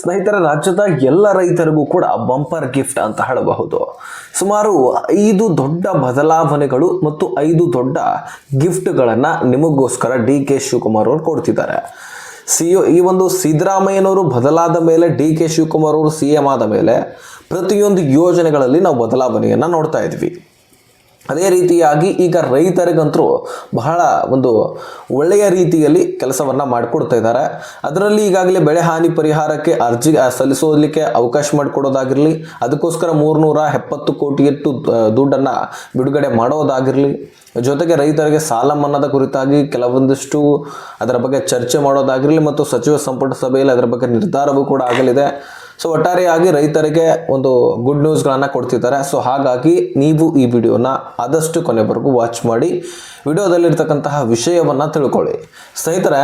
ಸ್ನೇಹಿತರ, ರಾಜ್ಯದ ಎಲ್ಲ ರೈತರಿಗೂ ಕೂಡ ಬಂಪರ್ ಗಿಫ್ಟ್ ಅಂತ ಹೇಳಬಹುದು. ಸುಮಾರು 5 ದೊಡ್ಡ ಬದಲಾವಣೆಗಳು ಮತ್ತು 5 ದೊಡ್ಡ ಗಿಫ್ಟ್ಗಳನ್ನು ನಿಮಗೋಸ್ಕರ ಡಿ ಕೆ ಶಿವಕುಮಾರ್ ಅವರು ಕೊಡ್ತಿದ್ದಾರೆ. ಈ ಒಂದು ಸಿದ್ದರಾಮಯ್ಯನವರು ಬದಲಾದ ಮೇಲೆ ಡಿ ಕೆ ಶಿವಕುಮಾರ್ ಅವರು CM ಆದ ಮೇಲೆ ಪ್ರತಿಯೊಂದು ಯೋಜನೆಗಳಲ್ಲಿ ನಾವು ಬದಲಾವಣೆಯನ್ನು ನೋಡ್ತಾ ಇದ್ವಿ. ಅದೇ ರೀತಿಯಾಗಿ ಈಗ ರೈತರಿಗಂತೂ ಬಹಳ ಒಂದು ಒಳ್ಳೆಯ ರೀತಿಯಲ್ಲಿ ಕೆಲಸವನ್ನು ಮಾಡಿಕೊಡ್ತಾ ಇದ್ದಾರೆ. ಅದರಲ್ಲಿ ಈಗಾಗಲೇ ಬೆಳೆ ಹಾನಿ ಪರಿಹಾರಕ್ಕೆ ಅರ್ಜಿ ಸಲ್ಲಿಸೋದಕ್ಕೆ ಅವಕಾಶ ಮಾಡಿಕೊಡೋದಾಗಿರಲಿ, ಅದಕ್ಕೋಸ್ಕರ 370 ಕೋಟಿಯಷ್ಟು ದುಡ್ಡನ್ನು ಬಿಡುಗಡೆ ಮಾಡೋದಾಗಿರಲಿ, ಜೊತೆಗೆ ರೈತರಿಗೆ ಸಾಲ ಮನ್ನಾದ ಕುರಿತಾಗಿ ಕೆಲವೊಂದಿಷ್ಟು ಅದರ ಬಗ್ಗೆ ಚರ್ಚೆ ಮಾಡೋದಾಗಿರಲಿ ಮತ್ತು ಸಚಿವ ಸಂಪುಟ ಸಭೆಯಲ್ಲಿ ಅದರ ಬಗ್ಗೆ ನಿರ್ಧಾರವೂ ಕೂಡ ಆಗಲಿದೆ. ಸೊ ಒಟ್ಟಾರೆಯಾಗಿ ರೈತರಿಗೆ ಒಂದು ಗುಡ್ ನ್ಯೂಸ್ಗಳನ್ನು ಕೊಡ್ತಿದ್ದಾರೆ. ಸೊ ಹಾಗಾಗಿ ನೀವು ಈ ವಿಡಿಯೋನ ಆದಷ್ಟು ಕೊನೆವರೆಗೂ ವಾಚ್ ಮಾಡಿ ವಿಡಿಯೋದಲ್ಲಿರ್ತಕ್ಕಂತಹ ವಿಷಯವನ್ನು ತಿಳ್ಕೊಳ್ಳಿ. ಸ್ನೇಹಿತರೆ,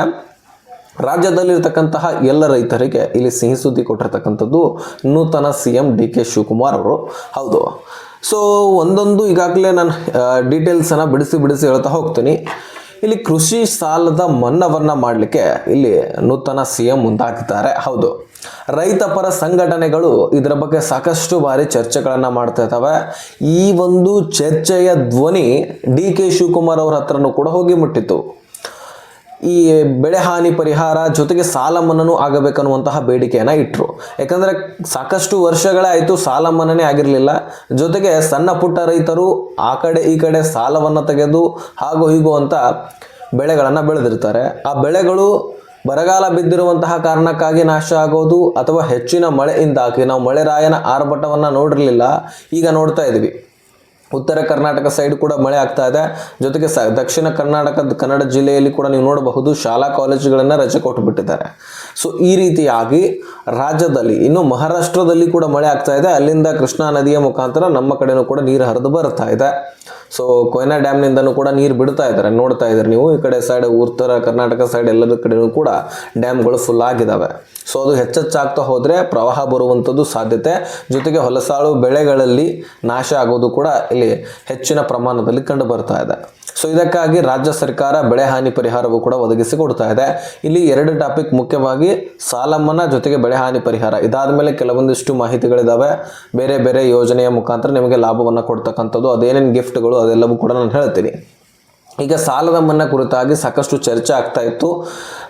ರಾಜ್ಯದಲ್ಲಿರ್ತಕ್ಕಂತಹ ಎಲ್ಲ ರೈತರಿಗೆ ಇಲ್ಲಿ ಸಿಹಿ ಸುದ್ದಿ ಕೊಟ್ಟಿರ್ತಕ್ಕಂಥದ್ದು ನೂತನ CM ಡಿ ಕೆ ಶಿವಕುಮಾರ್ ಅವರು. ಹೌದು, ಸೊ ಒಂದೊಂದು ಈಗಾಗಲೇ ನಾನು ಡೀಟೇಲ್ಸನ್ನು ಬಿಡಿಸಿ ಹೇಳ್ತಾ ಹೋಗ್ತೀನಿ. ಇಲ್ಲಿ ಕೃಷಿ ಸಾಲದ ಮನ್ನಾವನ್ನು ಮಾಡಲಿಕ್ಕೆ ಇಲ್ಲಿ ನೂತನ CM ಮುಂದಾಗಿದ್ದಾರೆ. ಹೌದು, ರೈತ ಪರ ಸಂಘಟನೆಗಳು ಇದರ ಬಗ್ಗೆ ಸಾಕಷ್ಟು ಬಾರಿ ಚರ್ಚೆಗಳನ್ನು ಮಾಡ್ತಾ ಇದ್ದಾವೆ. ಈ ಒಂದು ಚರ್ಚೆಯ ಧ್ವನಿ ಡಿ ಕೆ ಶಿವಕುಮಾರ್ ಅವರ ಹತ್ರನೂ ಕೂಡ ಹೋಗಿ ಮುಟ್ಟಿತ್ತು. ಈ ಬೆಳೆ ಹಾನಿ ಪರಿಹಾರ ಜೊತೆಗೆ ಸಾಲ ಮನ್ನಾನೂ ಆಗಬೇಕನ್ನುವಂತಹ ಬೇಡಿಕೆಯನ್ನು ಇಟ್ಟರು. ಯಾಕಂದರೆ ಸಾಕಷ್ಟು ವರ್ಷಗಳೇ ಆಯಿತು ಸಾಲ ಮನ್ನಾನೇ ಆಗಿರಲಿಲ್ಲ. ಜೊತೆಗೆ ಸಣ್ಣ ಪುಟ್ಟ ರೈತರು ಆ ಕಡೆ ಈ ಕಡೆ ಸಾಲವನ್ನು ತೆಗೆದು ಹಾಗೂ ಹೀಗೂ ಅಂತ ಬೆಳೆಗಳನ್ನು ಬೆಳೆದಿರ್ತಾರೆ. ಆ ಬೆಳೆಗಳು ಬರಗಾಲ ಬಿದ್ದಿರುವಂತಹ ಕಾರಣಕ್ಕಾಗಿ ನಾಶ ಆಗೋದು ಅಥವಾ ಹೆಚ್ಚಿನ ಮಳೆಯಿಂದಾಗಿ ನಾವು ಮಳೆರಾಯನ ಆರ್ಭಟವನ್ನು ನೋಡಿರಲಿಲ್ಲ, ಈಗ ನೋಡ್ತಾ ಇದ್ವಿ. ಉತ್ತರ ಕರ್ನಾಟಕ ಸೈಡ್ ಕೂಡ ಮಳೆ ಆಗ್ತಾ ಇದೆ. ಜೊತೆಗೆ ದಕ್ಷಿಣ ಕರ್ನಾಟಕದ ಕನ್ನಡ ಜಿಲ್ಲೆಯಲ್ಲಿ ಕೂಡ ನೀವು ನೋಡಬಹುದು ಶಾಲಾ ಕಾಲೇಜುಗಳನ್ನು ರಜೆ ಕೊಟ್ಟುಬಿಟ್ಟಿದ್ದಾರೆ. ಸೊ ಈ ರೀತಿಯಾಗಿ ರಾಜ್ಯದಲ್ಲಿ ಇನ್ನು ಮಹಾರಾಷ್ಟ್ರದಲ್ಲಿ ಕೂಡ ಮಳೆ ಆಗ್ತಾ ಇದೆ. ಅಲ್ಲಿಂದ ಕೃಷ್ಣಾ ನದಿಯ ಮುಖಾಂತರ ನಮ್ಮ ಕಡೆನೂ ಕೂಡ ನೀರು ಹರಿದು ಬರ್ತಾ ಇದೆ. ಸೊ ಕೊಯ್ನಾ ಡ್ಯಾಮ್ನಿಂದನೂ ಕೂಡ ನೀರು ಬಿಡ್ತಾ ಇದ್ದಾರೆ, ನೋಡ್ತಾ ಇದ್ದಾರೆ ನೀವು. ಈ ಕಡೆ ಸೈಡ್ ಉತ್ತರ ಕರ್ನಾಟಕ ಸೈಡ್ ಎಲ್ಲದ ಕಡೆಯೂ ಕೂಡ ಡ್ಯಾಮ್ಗಳು ಫುಲ್ ಆಗಿದ್ದಾವೆ. ಸೊ ಅದು ಹೆಚ್ಚೆಚ್ಚಾಗ್ತಾ ಹೋದರೆ ಪ್ರವಾಹ ಬರುವಂಥದ್ದು ಸಾಧ್ಯತೆ, ಜೊತೆಗೆ ಹೊಲಸಾಳು ಬೆಳೆಗಳಲ್ಲಿ ನಾಶ ಆಗೋದು ಕೂಡ ಇಲ್ಲಿ ಹೆಚ್ಚಿನ ಪ್ರಮಾಣದಲ್ಲಿ ಕಂಡು ಬರ್ತಾ ಇದೆ. ಸೊ ಇದಕ್ಕಾಗಿ ರಾಜ್ಯ ಸರ್ಕಾರ ಬೆಳೆ ಹಾನಿ ಪರಿಹಾರವೂ ಕೂಡ ಒದಗಿಸಿ ಕೊಡ್ತಾ ಇದೆ. ಇಲ್ಲಿ 2 ಟಾಪಿಕ್ ಮುಖ್ಯವಾಗಿ ಸಾಲ ಮನ್ನಾ ಜೊತೆಗೆ ಬೆಳೆ ಹಾನಿ ಪರಿಹಾರ. ಇದಾದ ಮೇಲೆ ಕೆಲವೊಂದಿಷ್ಟು ಮಾಹಿತಿಗಳಿದ್ದಾವೆ, ಬೇರೆ ಬೇರೆ ಯೋಜನೆಯ ಮುಖಾಂತರ ನಿಮಗೆ ಲಾಭವನ್ನು ಕೊಡ್ತಕ್ಕಂಥದ್ದು, ಅದೇನೇನು ಗಿಫ್ಟ್ಗಳು ಅದೆಲ್ಲವೂ ಕೂಡ ನಾನು ಹೇಳ್ತೀನಿ. ಈಗ ಸಾಲದ ಮನ್ನಾ ಕುರಿತಾಗಿ ಸಾಕಷ್ಟು ಚರ್ಚೆ ಆಗ್ತಾ ಇತ್ತು.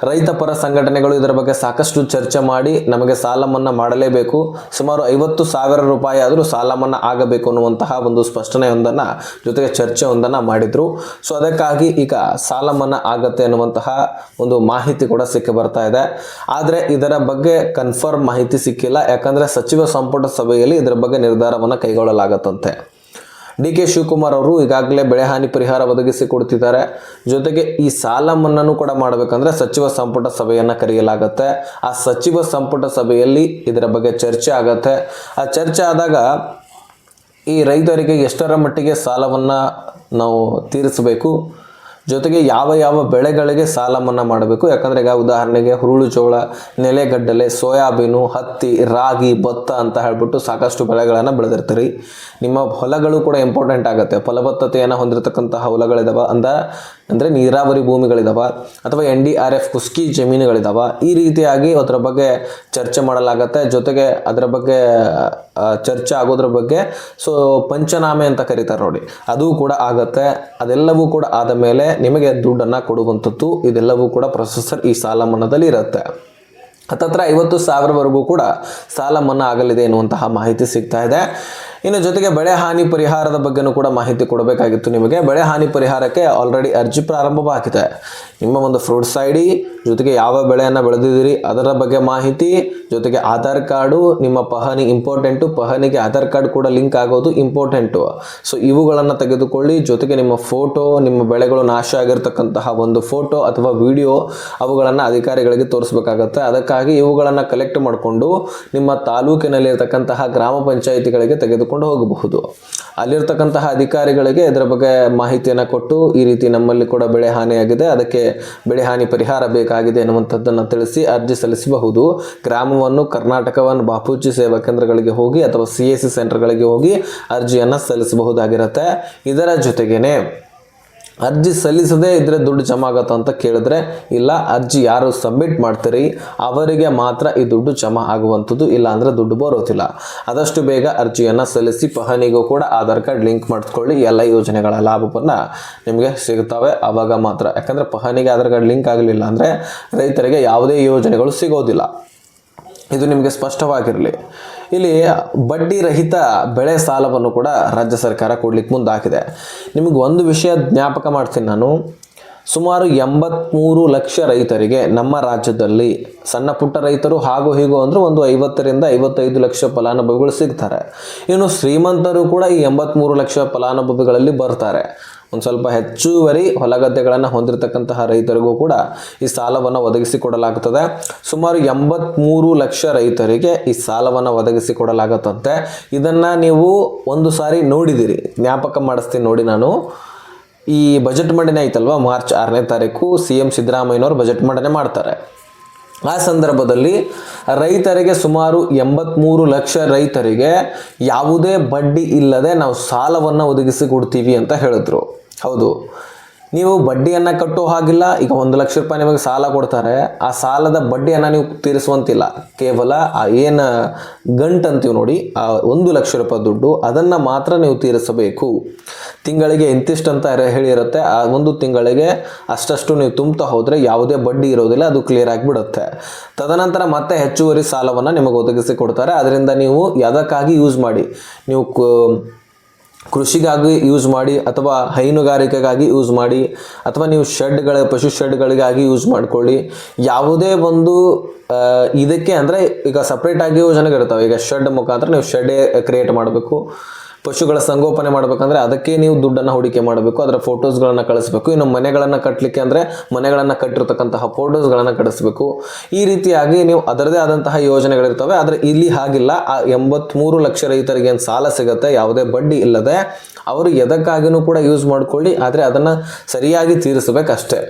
ರೈತ ಪರ ಸಂಘಟನೆಗಳು ಇದರ ಬಗ್ಗೆ ಸಾಕಷ್ಟು ಚರ್ಚೆ ಮಾಡಿ ನಮಗೆ ಸಾಲ ಮನ್ನಾ ಮಾಡಲೇಬೇಕು, ಸುಮಾರು 50,000 ರೂಪಾಯಿ ಆದರೂ ಸಾಲ ಮನ್ನಾ ಆಗಬೇಕು ಅನ್ನುವಂತಹ ಒಂದು ಸ್ಪಷ್ಟನೆಯೊಂದನ್ನು ಜೊತೆಗೆ ಚರ್ಚೆಯೊಂದನ್ನು ಮಾಡಿದರು. ಸೊ ಅದಕ್ಕಾಗಿ ಈಗ ಸಾಲ ಮನ್ನಾ ಆಗತ್ತೆ ಅನ್ನುವಂತಹ ಒಂದು ಮಾಹಿತಿ ಕೂಡ ಸಿಕ್ಕಿ ಬರ್ತಾ ಇದೆ. ಆದರೆ ಇದರ ಬಗ್ಗೆ ಕನ್ಫರ್ಮ್ ಮಾಹಿತಿ ಸಿಕ್ಕಿಲ್ಲ. ಯಾಕಂದರೆ ಸಚಿವ ಸಂಪುಟ ಸಭೆಯಲ್ಲಿ ಇದರ ಬಗ್ಗೆ ನಿರ್ಧಾರವನ್ನು ಕೈಗೊಳ್ಳಲಾಗತ್ತಂತೆ. ಡಿ ಕೆ ಶಿವಕುಮಾರ್ ಅವರು ಈಗಾಗಲೇ ಬೆಳೆ ಹಾನಿ ಪರಿಹಾರ ಒದಗಿಸಿ ಕೊಡ್ತಿದ್ದಾರೆ. ಜೊತೆಗೆ ಈ ಸಾಲ ಮನ್ನಾನೂ ಕೂಡ ಮಾಡಬೇಕಂದ್ರೆ ಸಚಿವ ಸಂಪುಟ ಸಭೆಯನ್ನು ಕರೆಯಲಾಗತ್ತೆ. ಆ ಸಚಿವ ಸಂಪುಟ ಸಭೆಯಲ್ಲಿ ಇದರ ಬಗ್ಗೆ ಚರ್ಚೆ ಆಗತ್ತೆ. ಆ ಚರ್ಚೆ ಆದಾಗ ಈ ರೈತರಿಗೆ ಎಷ್ಟರ ಮಟ್ಟಿಗೆ ಸಾಲವನ್ನು ನಾವು ತೀರಿಸಬೇಕು, ಜೊತೆಗೆ ಯಾವ ಯಾವ ಬೆಳೆಗಳಿಗೆ ಸಾಲ ಮನ್ನಾ ಮಾಡಬೇಕು. ಯಾಕಂದರೆ ಈಗ ಉದಾಹರಣೆಗೆ ಹುರುಳು ಜೋಳ, ನೆಲೆಗಡ್ಡಲೆ, ಸೋಯಾಬೀನು, ಹತ್ತಿ, ರಾಗಿ, ಭತ್ತ ಅಂತ ಹೇಳ್ಬಿಟ್ಟು ಸಾಕಷ್ಟು ಬೆಳೆಗಳನ್ನು ಬೆಳೆದಿರ್ತೀರಿ. ನಿಮ್ಮ ಹೊಲಗಳು ಕೂಡ ಇಂಪಾರ್ಟೆಂಟ್ ಆಗುತ್ತೆ. ಫಲವತ್ತತೆಯನ್ನು ಹೊಂದಿರತಕ್ಕಂತಹ ಹೊಲಗಳಿದಾವೆ ಅಂದರೆ ನೀರಾವರಿ ಭೂಮಿಗಳಿದಾವೆ ಅಥವಾ NDRF ಕುಸ್ಕಿ ಜಮೀನುಗಳಿದಾವೆ. ಈ ರೀತಿಯಾಗಿ ಅದರ ಬಗ್ಗೆ ಚರ್ಚೆ ಮಾಡಲಾಗತ್ತೆ. ಜೊತೆಗೆ ಅದರ ಬಗ್ಗೆ ಚರ್ಚೆ ಆಗೋದ್ರ ಬಗ್ಗೆ ಸೊ ಪಂಚನಾಮೆ ಅಂತ ಕರೀತಾರೆ ನೋಡಿ, ಅದು ಕೂಡ ಆಗತ್ತೆ. ಅದೆಲ್ಲವೂ ಕೂಡ ಆದ ಮೇಲೆ ನಿಮಗೆ ದುಡ್ಡನ್ನು ಕೊಡುವಂಥದ್ದು ಇದೆಲ್ಲವೂ ಕೂಡ ಪ್ರೊಸೆಸರ್ ಈ ಸಾಲ ಮನ್ನಾದಲ್ಲಿ ಇರುತ್ತೆ. ಹತ್ತತ್ರ 50,000ವರೆಗೂ ಕೂಡ ಸಾಲ ಮನ್ನಾ ಆಗಲಿದೆ ಎನ್ನುವಂತಹ ಮಾಹಿತಿ ಸಿಗ್ತಾ ಇದೆ. ಇನ್ನು ಜೊತೆಗೆ ಬೆಳೆ ಹಾನಿ ಪರಿಹಾರದ ಬಗ್ಗೆನೂ ಕೂಡ ಮಾಹಿತಿ ಕೊಡಬೇಕಾಗಿತ್ತು ನಿಮಗೆ. ಬೆಳೆ ಹಾನಿ ಪರಿಹಾರಕ್ಕೆ ಆಲ್ರೆಡಿ ಅರ್ಜಿ ಪ್ರಾರಂಭವಾಗಿದೆ. ನಿಮ್ಮ ಒಂದು ಫ್ರೂಟ್ಸ್ ID ಜೊತೆಗೆ ಯಾವ ಬೆಳೆಯನ್ನು ಬೆಳೆದಿದ್ದೀರಿ ಅದರ ಬಗ್ಗೆ ಮಾಹಿತಿ, ಜೊತೆಗೆ ಆಧಾರ್ ಕಾರ್ಡು, ನಿಮ್ಮ ಪಹಣಿ ಇಂಪಾರ್ಟೆಂಟು, ಪಹಣಿಗೆ ಆಧಾರ್ ಕಾರ್ಡ್ ಕೂಡ ಲಿಂಕ್ ಆಗೋದು ಇಂಪಾರ್ಟೆಂಟು. ಸೊ ಇವುಗಳನ್ನು ತೆಗೆದುಕೊಳ್ಳಿ. ಜೊತೆಗೆ ನಿಮ್ಮ ಫೋಟೋ, ನಿಮ್ಮ ಬೆಳೆಗಳು ನಾಶ ಆಗಿರ್ತಕ್ಕಂತಹ ಒಂದು ಫೋಟೋ ಅಥವಾ ವಿಡಿಯೋ ಅವುಗಳನ್ನು ಅಧಿಕಾರಿಗಳಿಗೆ ತೋರಿಸಬೇಕಾಗತ್ತೆ. ಅದಕ್ಕಾಗಿ ಇವುಗಳನ್ನು ಕಲೆಕ್ಟ್ ಮಾಡಿಕೊಂಡು ನಿಮ್ಮ ತಾಲೂಕಿನಲ್ಲಿರ್ತಕ್ಕಂತಹ ಗ್ರಾಮ ಪಂಚಾಯಿತಿಗಳಿಗೆ ತೆಗೆದುಕೊಂಡು ಹೋಗಬಹುದು. ಅಲ್ಲಿರ್ತಕ್ಕಂತಹ ಅಧಿಕಾರಿಗಳಿಗೆ ಇದರ ಬಗ್ಗೆ ಮಾಹಿತಿಯನ್ನು ಕೊಟ್ಟು ಈ ರೀತಿ ನಮ್ಮಲ್ಲಿ ಕೂಡ ಬೆಳೆ ಹಾನಿಯಾಗಿದೆ, ಅದಕ್ಕೆ ಬೆಳೆ ಹಾನಿ ಪರಿಹಾರ ಬೇಕಾಗಿದೆ ಎನ್ನುವಂಥದ್ದನ್ನು ತಿಳಿಸಿ ಅರ್ಜಿ ಸಲ್ಲಿಸಬಹುದು. ಗ್ರಾಮವನ್ನು ಕರ್ನಾಟಕವನ್ನು ಬಾಪೂಜಿ ಸೇವಾ ಕೇಂದ್ರಗಳಿಗೆ ಹೋಗಿ ಅಥವಾ CSC ಸೆಂಟರ್ಗಳಿಗೆ ಹೋಗಿ ಅರ್ಜಿಯನ್ನು ಸಲ್ಲಿಸಬಹುದಾಗಿರುತ್ತೆ. ಇದರ ಜೊತೆಗೇನೆ ಅರ್ಜಿ ಸಲ್ಲಿಸದೇ ಇದ್ದರೆ ದುಡ್ಡು ಜಮಾ ಆಗತ್ತಾ ಅಂತ ಕೇಳಿದ್ರೆ ಇಲ್ಲ, ಅರ್ಜಿ ಯಾರು ಸಬ್ಮಿಟ್ ಮಾಡ್ತೀರಿ ಅವರಿಗೆ ಮಾತ್ರ ಈ ದುಡ್ಡು ಜಮಾ ಆಗುವಂಥದ್ದು, ಇಲ್ಲ ಅಂದರೆ ದುಡ್ಡು ಬರೋದಿಲ್ಲ. ಆದಷ್ಟು ಬೇಗ ಅರ್ಜಿಯನ್ನು ಸಲ್ಲಿಸಿ. ಪಹಣಿಗೂ ಕೂಡ ಆಧಾರ್ ಕಾರ್ಡ್ ಲಿಂಕ್ ಮಾಡಿಸ್ಕೊಳ್ಳಿ. ಎಲ್ಲ ಯೋಜನೆಗಳ ಲಾಭವನ್ನು ನಿಮಗೆ ಸಿಗುತ್ತವೆ ಆವಾಗ ಮಾತ್ರ. ಯಾಕಂದರೆ ಪಹಣಿಗೆ ಆಧಾರ್ ಕಾರ್ಡ್ ಲಿಂಕ್ ಆಗಲಿಲ್ಲ ಅಂದರೆ ರೈತರಿಗೆ ಯಾವುದೇ ಯೋಜನೆಗಳು ಸಿಗೋದಿಲ್ಲ. ಇದು ನಿಮಗೆ ಸ್ಪಷ್ಟವಾಗಿರಲಿ. ಇಲ್ಲಿ ಬಡ್ಡಿ ರಹಿತ ಬೆಳೆ ಸಾಲವನ್ನು ಕೂಡ ರಾಜ್ಯ ಸರ್ಕಾರ ಕೊಡ್ಲಿಕ್ಕೆ ಮುಂದಾಗಿದೆ. ನಿಮಗೆ ಒಂದು ವಿಷಯ ಜ್ಞಾಪಕ ಮಾಡ್ತೀನಿ ನಾನು. ಸುಮಾರು 83 ಲಕ್ಷ ರೈತರಿಗೆ ನಮ್ಮ ರಾಜ್ಯದಲ್ಲಿ, ಸಣ್ಣ ಪುಟ್ಟ ರೈತರು ಹಾಗೂ ಹೀಗೂ ಅಂದರೆ ಒಂದು 50ರಿಂದ 55 ಲಕ್ಷ ಫಲಾನುಭವಿಗಳು ಸಿಗ್ತಾರೆ. ಇನ್ನು ಶ್ರೀಮಂತರು ಕೂಡ ಈ 83 ಲಕ್ಷ ಫಲಾನುಭವಿಗಳಲ್ಲಿ ಬರ್ತಾರೆ. ಒಂದು ಸ್ವಲ್ಪ ಹೆಚ್ಚುವರಿ ಹೊಲಗದ್ದೆಗಳನ್ನು ಹೊಂದಿರತಕ್ಕಂತಹ ರೈತರಿಗೂ ಕೂಡ ಈ ಸಾಲವನ್ನು ಒದಗಿಸಿಕೊಡಲಾಗುತ್ತದೆ. ಸುಮಾರು 83 ಲಕ್ಷ ರೈತರಿಗೆ ಈ ಸಾಲವನ್ನು ಒದಗಿಸಿಕೊಡಲಾಗುತ್ತಂತೆ. ಇದನ್ನು ನೀವು ಒಂದು ಸಾರಿ ನೋಡಿದಿರಿ, ಜ್ಞಾಪಕ ಮಾಡಿಸ್ತೀನಿ ನೋಡಿ ನಾನು. ಈ ಬಜೆಟ್ ಮಂಡನೆ ಐತಲ್ವ, ಮಾರ್ಚ್ 6ನೇ ತಾರೀಕು CM ಸಿದ್ದರಾಮಯ್ಯನವರು ಬಜೆಟ್ ಮಂಡನೆ ಮಾಡ್ತಾರೆ. ಆ ಸಂದರ್ಭದಲ್ಲಿ ರೈತರಿಗೆ ಸುಮಾರು 83 ಲಕ್ಷ ರೈತರಿಗೆ ಯಾವುದೇ ಬಡ್ಡಿ ಇಲ್ಲದೆ ನಾವು ಸಾಲವನ್ನು ಒದಗಿಸಿ ಕೊಡ್ತೀವಿ ಅಂತ ಹೇಳಿದ್ರು. ಹೌದು, ನೀವು ಬಡ್ಡಿಯನ್ನು ಕಟ್ಟೋ ಹಾಗಿಲ್ಲ. ಈಗ 1 ಲಕ್ಷ ರೂಪಾಯಿ ನಿಮಗೆ ಸಾಲ ಕೊಡ್ತಾರೆ, ಆ ಸಾಲದ ಬಡ್ಡಿಯನ್ನು ನೀವು ತೀರಿಸುವಂತಿಲ್ಲ. ಕೇವಲ ಆ ಏನು ಗಂಟು ಅಂತೀವಿ ನೋಡಿ, ಆ 1 ಲಕ್ಷ ರೂಪಾಯಿ ದುಡ್ಡು ಅದನ್ನು ಮಾತ್ರ ನೀವು ತೀರಿಸಬೇಕು. ತಿಂಗಳಿಗೆ ಇಂತಿಷ್ಟು ಅಂತ ಹೇಳಿರುತ್ತೆ. ಆ ಒಂದು ತಿಂಗಳಿಗೆ ಅಷ್ಟಷ್ಟು ನೀವು ತುಂಬ್ತಾ ಹೋದರೆ ಯಾವುದೇ ಬಡ್ಡಿ ಇರೋದಿಲ್ಲ, ಅದು ಕ್ಲಿಯರ್ ಆಗಿಬಿಡುತ್ತೆ. ತದನಂತರ ಮತ್ತೆ ಹೆಚ್ಚುವರಿ ಸಾಲವನ್ನು ನಿಮಗೆ ಒದಗಿಸಿ ಕೊಡ್ತಾರೆ. ಅದರಿಂದ ನೀವು ಯಾವುದಕ್ಕಾಗಿ ಯೂಸ್ ಮಾಡಿ, ನೀವು ಕೃಷಿಗಾಗಿ ಯೂಸ್ ಮಾಡಿ, ಅಥವಾ ಹೈನುಗಾರಿಕೆಗಾಗಿ ಯೂಸ್ ಮಾಡಿ, ಅಥವಾ ನೀವು ಪಶು ಶೆಡ್ಗಳಿಗಾಗಿ ಯೂಸ್ ಮಾಡ್ಕೊಳ್ಳಿ. ಯಾವುದೇ ಒಂದು ಇದಕ್ಕೆ ಅಂದರೆ ಈಗ ಸಪ್ರೇಟಾಗಿ ಯೋಜನೆಗಳಿರ್ತಾವೆ. ಈಗ ಶೆಡ್ ಮುಖಾಂತರ ನೀವು ಶೆಡ್ ಕ್ರಿಯೇಟ್ ಮಾಡಬೇಕು. ಪಶುಗಳ ಸಂಗೋಪನೆ ಮಾಡಬೇಕಂದ್ರೆ ಅದಕ್ಕೆ ನೀವು ದುಡ್ಡನ್ನು ಹೂಡಿಕೆ ಮಾಡಬೇಕು, ಅದರ ಫೋಟೋಸ್ಗಳನ್ನು ಕಳಿಸ್ಬೇಕು. ಇನ್ನು ಮನೆಗಳನ್ನು ಕಟ್ಟಲಿಕ್ಕೆ ಅಂದರೆ ಮನೆಗಳನ್ನು ಕಟ್ಟಿರ್ತಕ್ಕಂತಹ ಫೋಟೋಸ್ಗಳನ್ನು ಕಳಿಸ್ಬೇಕು. ಈ ರೀತಿಯಾಗಿ ನೀವು ಅದರದೇ ಆದಂತಹ ಯೋಜನೆಗಳಿರ್ತವೆ. ಆದರೆ ಇಲ್ಲಿ ಹಾಗಿಲ್ಲ. ಆ 83 ಲಕ್ಷ ರೈತರಿಗೆ ಏನು ಸಾಲ ಸಿಗುತ್ತೆ ಯಾವುದೇ ಬಡ್ಡಿ ಇಲ್ಲದೆ, ಅವರು ಎದಕ್ಕಾಗಿನೂ ಕೂಡ ಯೂಸ್ ಮಾಡ್ಕೊಳ್ಳಿ, ಆದರೆ ಅದನ್ನು ಸರಿಯಾಗಿ ತೀರಿಸಬೇಕಷ್ಟೇ.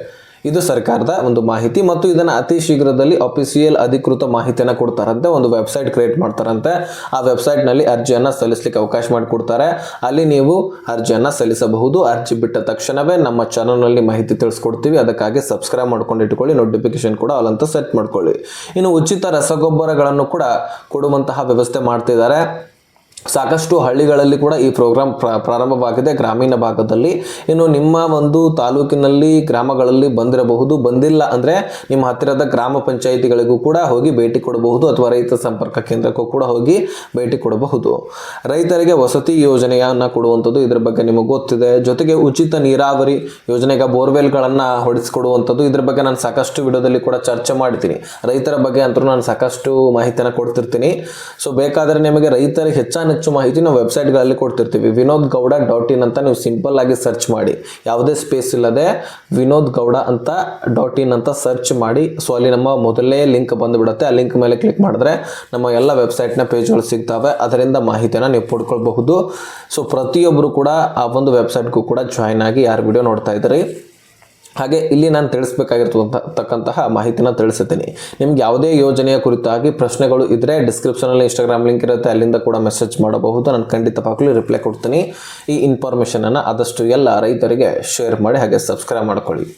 ಇದು ಸರ್ಕಾರದ ಒಂದು ಮಾಹಿತಿ. ಮತ್ತು ಇದನ್ನು ಅತಿ ಶೀಘ್ರದಲ್ಲಿ ಅಫಿಷಿಯಲ್ ಅಧಿಕೃತ ಮಾಹಿತಿಯನ್ನು ಕೊಡ್ತಾರಂತೆ. ಒಂದು ವೆಬ್ಸೈಟ್ ಕ್ರಿಯೇಟ್ ಮಾಡ್ತಾರಂತೆ. ಆ ವೆಬ್ಸೈಟ್ನಲ್ಲಿ ಅರ್ಜಿಯನ್ನು ಸಲ್ಲಿಸಲಿಕ್ಕೆ ಅವಕಾಶ ಮಾಡಿಕೊಡ್ತಾರೆ. ಅಲ್ಲಿ ನೀವು ಅರ್ಜಿಯನ್ನು ಸಲ್ಲಿಸಬಹುದು. ಅರ್ಜಿ ಬಿಟ್ಟ ತಕ್ಷಣವೇ ನಮ್ಮ ಚಾನಲ್ನಲ್ಲಿ ಮಾಹಿತಿ ತಿಳಿಸ್ಕೊಡ್ತೀವಿ. ಅದಕ್ಕಾಗಿ ಸಬ್ಸ್ಕ್ರೈಬ್ ಮಾಡ್ಕೊಂಡು ಇಟ್ಕೊಳ್ಳಿ, ನೋಟಿಫಿಕೇಶನ್ ಕೂಡ ಅಲ್ಲಂತ ಸೆಟ್ ಮಾಡ್ಕೊಳ್ಳಿ. ಇನ್ನು ಉಚಿತ ರಸಗೊಬ್ಬರಗಳನ್ನು ಕೂಡ ಕೊಡುವಂತಹ ವ್ಯವಸ್ಥೆ ಮಾಡ್ತಿದ್ದಾರೆ. ಸಾಕಷ್ಟು ಹಳ್ಳಿಗಳಲ್ಲಿ ಕೂಡ ಈ ಪ್ರೋಗ್ರಾಮ್ ಪ್ರಾರಂಭವಾಗಿದೆ, ಗ್ರಾಮೀಣ ಭಾಗದಲ್ಲಿ. ಇನ್ನು ನಿಮ್ಮ ಒಂದು ತಾಲೂಕಿನಲ್ಲಿ ಗ್ರಾಮಗಳಲ್ಲಿ ಬಂದಿರಬಹುದು. ಬಂದಿಲ್ಲ ಅಂದರೆ ನಿಮ್ಮ ಹತ್ತಿರದ ಗ್ರಾಮ ಪಂಚಾಯಿತಿಗಳಿಗೂ ಕೂಡ ಹೋಗಿ ಭೇಟಿ ಕೊಡಬಹುದು, ಅಥವಾ ರೈತ ಸಂಪರ್ಕ ಕೇಂದ್ರಕ್ಕೂ ಕೂಡ ಹೋಗಿ ಭೇಟಿ ಕೊಡಬಹುದು. ರೈತರಿಗೆ ವಸತಿ ಯೋಜನೆಯನ್ನು ಕೊಡುವಂಥದ್ದು, ಇದ್ರ ಬಗ್ಗೆ ನಿಮಗೆ ಗೊತ್ತಿದೆ. ಜೊತೆಗೆ ಉಚಿತ ನೀರಾವರಿ ಯೋಜನೆಗೆ ಬೋರ್ವೆಲ್ಗಳನ್ನು ಹೊಡಿಸಿಕೊಡುವಂಥದ್ದು. ಇದ್ರ ಬಗ್ಗೆ ನಾನು ಸಾಕಷ್ಟು ವಿಡಿಯೋದಲ್ಲಿ ಕೂಡ ಚರ್ಚೆ ಮಾಡ್ತೀನಿ. ರೈತರ ಬಗ್ಗೆ ಅಂತೂ ನಾನು ಸಾಕಷ್ಟು ಮಾಹಿತಿಯನ್ನು ಕೊಡ್ತಿರ್ತೀನಿ. ಸೊ ಬೇಕಾದರೆ ನಿಮಗೆ ರೈತರಿಗೆ ಹೆಚ್ಚು ಮಾಹಿತಿ ನಾವು ವೆಬ್ಸೈಟ್ಗಳಲ್ಲಿ ಕೊಡ್ತಿರ್ತೀವಿ. vinodgowda.in ಅಂತ ನೀವು ಸಿಂಪಲ್ ಆಗಿ ಸರ್ಚ್ ಮಾಡಿ, ಯಾವುದೇ ಸ್ಪೇಸ್ ಇಲ್ಲದೆ vinodgowda ಅಂತ .in ಅಂತ ಸರ್ಚ್ ಮಾಡಿ. ಸೊ ಅಲ್ಲಿ ನಮ್ಮ ಮೊದಲೇ ಲಿಂಕ್ ಬಂದುಬಿಡುತ್ತೆ. ಆ ಲಿಂಕ್ ಮೇಲೆ ಕ್ಲಿಕ್ ಮಾಡಿದ್ರೆ ನಮ್ಮ ಎಲ್ಲ ವೆಬ್ಸೈಟ್ನ ಪೇಜ್ಗಳು ಸಿಗ್ತವೆ. ಅದರಿಂದ ಮಾಹಿತಿಯನ್ನು ನೀವು ಪಡ್ಕೊಳ್ಬಹುದು. ಸೊ ಪ್ರತಿಯೊಬ್ಬರು ಕೂಡ ಆ ಒಂದು ವೆಬ್ಸೈಟ್ಗೂ ಕೂಡ ಜಾಯ್ನ್ ಆಗಿ ಯಾರು ವಿಡಿಯೋ ನೋಡ್ತಾ ಇದ್ದೀರಿ. ಹಾಗೆ ಇಲ್ಲಿ ನಾನು ತಿಳಿಸ್ಬೇಕಾಗಿರ್ತಕ್ಕಂತಹ ಮಾಹಿತಿನ ತಿಳಿಸುತ್ತೀನಿ. ನಿಮ್ಗೆ ಯಾವುದೇ ಯೋಜನೆಯ ಕುರಿತಾಗಿ ಪ್ರಶ್ನೆಗಳು ಇದ್ದರೆ ಡಿಸ್ಕ್ರಿಪ್ಷನಲ್ಲಿ ಇನ್ಸ್ಟಾಗ್ರಾಮ್ ಲಿಂಕ್ ಇರುತ್ತೆ, ಅಲ್ಲಿಂದ ಕೂಡ ಮೆಸೇಜ್ ಮಾಡಬಹುದು. ನಾನು ಖಂಡಿತವಾಗ್ಲೂ ರಿಪ್ಲೈ ಕೊಡ್ತೀನಿ. ಈ ಇನ್ಫಾರ್ಮೇಷನನ್ನು ಆದಷ್ಟು ಎಲ್ಲ ರೈತರಿಗೆ ಶೇರ್ ಮಾಡಿ, ಹಾಗೆ ಸಬ್ಸ್ಕ್ರೈಬ್ ಮಾಡ್ಕೊಳ್ಳಿ.